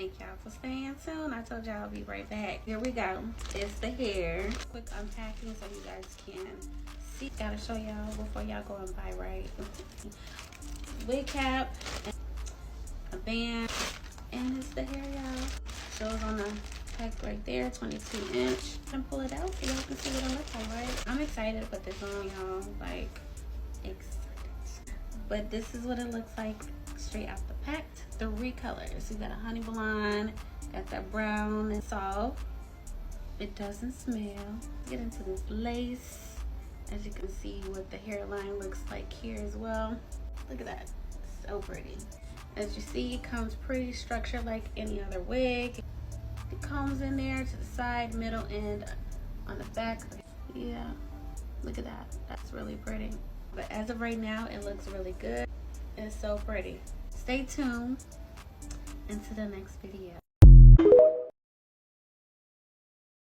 thank y'all for staying tuned. I told y'all I'll be right back. Here we go. It's the hair. Quick unpacking so you guys can see. Gotta show y'all before y'all go and buy, right? Wig cap, a band, and it's the hair, y'all. Shows on the pack right there, 22 inch. And pull it out so y'all can see what it looks like, right? I'm excited to put this on, y'all. Like, excited. But this is what it looks like straight out the pack. 3 colors. You got a honey blonde, got that brown and soft. It doesn't smell. Get into this lace. As you can see what the hairline looks like here as well. Look at that, so pretty. As you see, it comes pretty structured like any other wig. It combs in there to the side, middle, and on the back. Yeah, look at that, that's really pretty. But as of right now, it looks really good. It's so pretty. Stay tuned into the next video.